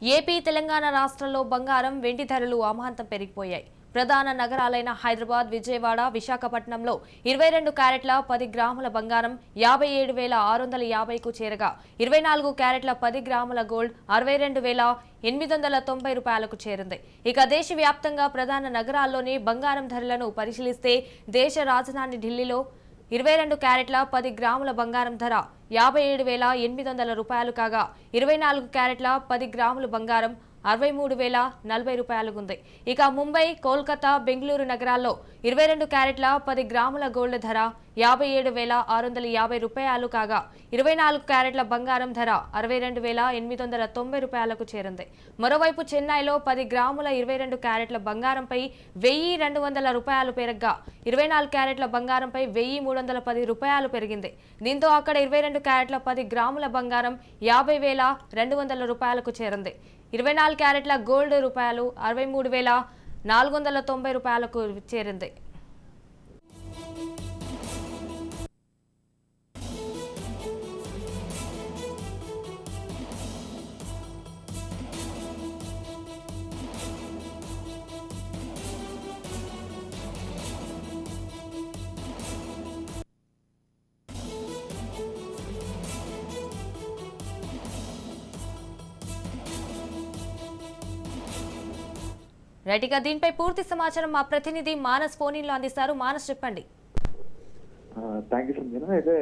AP Telangana రాష్ట్రాల్లో బంగారం వెండి ధరలు అమాంతం పెరిగిపోయాయి. ప్రధాన నగరాలైన హైదరాబాద్, విజయవాడ, విశాఖపట్నంలో 22 క్యారెట్ల 10 గ్రాముల బంగారం 57,650కు చేరగా 24 క్యారెట్ల 10 గ్రాముల గోల్డ్ 62,890 రూపాయలకు చేరింది. ఇక దేశవ్యాప్తంగా ప్రధాన నగరాల్లోని బంగారం ధరలను పరిశీలిస్తే దేశ రాజధాని ఢిల్లీలో 22 క్యారెట్ల 10 గ్రాముల బంగారం ధర 57,800 రూపాయలు కాగా 24 క్యారెట్ల 10 గ్రాముల బంగారం 63,040 రూపాయలుంది. ఇక ముంబై, కోల్కతా, బెంగళూరు నగరాల్లో 22 క్యారెట్ల 10 గ్రాముల గోల్డ్ ధర 57,650 రూపాయలు కాగా 24 క్యారెట్ల బంగారం ధర 62,890 రూపాయలకు చేరింది. మరోవైపు చెన్నైలో 10 గ్రాముల 22 క్యారెట్ల బంగారంపై 1,200 రూపాయలు పెరగ్గా 24 క్యారెట్ల బంగారంపై 1,310 రూపాయలు పెరిగింది. దీంతో అక్కడ 22 క్యారెట్ల 10 గ్రాముల బంగారం 50,200 రూపాయలకు చేరింది. 24 క్యారెట్ల గోల్డ్ రూపాయలు 63,490 రూపాయలకు చేరింది. రైట్గా దీనిపై పూర్తి సమాచారం మా ప్రతినిధి మానస్ ఫోన్లో అందిస్తారు. మానస్, చెప్పండి. Thank you Sanjana. అయితే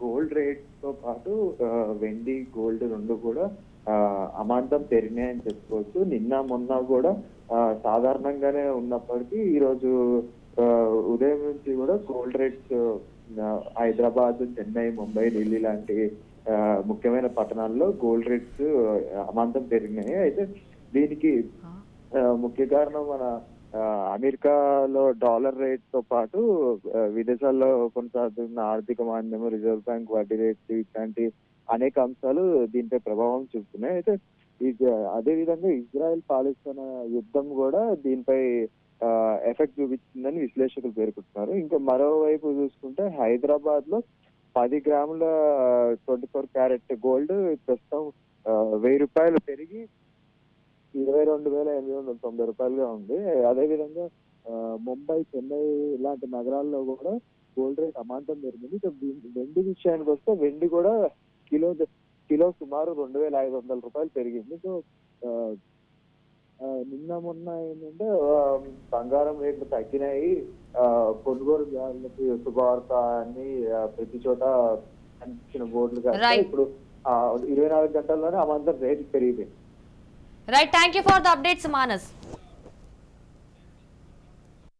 గోల్డ్ రేట్ తో పాటు వెండి, గోల్డ్ రెండు కూడా అమాంతం పెరిగినాయని చెప్పుకోవచ్చు. నిన్న మొన్న కూడా సాధారణంగానే ఉన్నప్పటికీ ఈరోజు ఉదయం నుంచి కూడా గోల్డ్ రేట్స్ హైదరాబాద్, చెన్నై, ముంబై, ఢిల్లీ లాంటి ముఖ్యమైన పట్టణాల్లో గోల్డ్ రేట్స్ అమాంతం పెరిగినాయి. అయితే దీనికి ముఖ్య కారణం మన అమెరికాలో డాలర్ రేట్ తో పాటు విదేశాల్లో కొనసాగుతున్న ఆర్థిక మాంద్యం, రిజర్వ్ బ్యాంక్ వడ్డీ రేట్లు ఇట్లాంటి అనేక అంశాలు దీనిపై ప్రభావం చూపుతున్నాయి. అయితే అదే విధంగా ఇజ్రాయెల్ పాలస్తీనా యుద్ధం కూడా దీనిపై ఎఫెక్ట్ చూపించిందని విశ్లేషకులు పేర్కొంటున్నారు. ఇంకా మరోవైపు చూసుకుంటే హైదరాబాద్ లో 10 గ్రాముల 24 క్యారెట్ గోల్డ్ ప్రస్తుతం 1,000 రూపాయలు పెరిగి 22,890 రూపాయలుగా ఉంది. అదేవిధంగా ముంబై, చెన్నై ఇలాంటి నగరాల్లో కూడా గోల్డ్ రేట్ అమాంతం పెరిగింది. వెండి విషయానికి వస్తే వెండి కూడా కిలో సుమారు 2,500 రూపాయలు పెరిగింది. సో నిన్న మొన్న ఏంటంటే బంగారం రేట్లు తగ్గినాయి, కొనుగోలుదారులకి శుభవార్త అని ప్రతి చోట కనిపించిన బోర్డులు కాదు. ఇప్పుడు 24 గంటల్లోనే అమాంతం రేట్లు పెరిగిపోయింది. Right, thank you for the updates, Manas.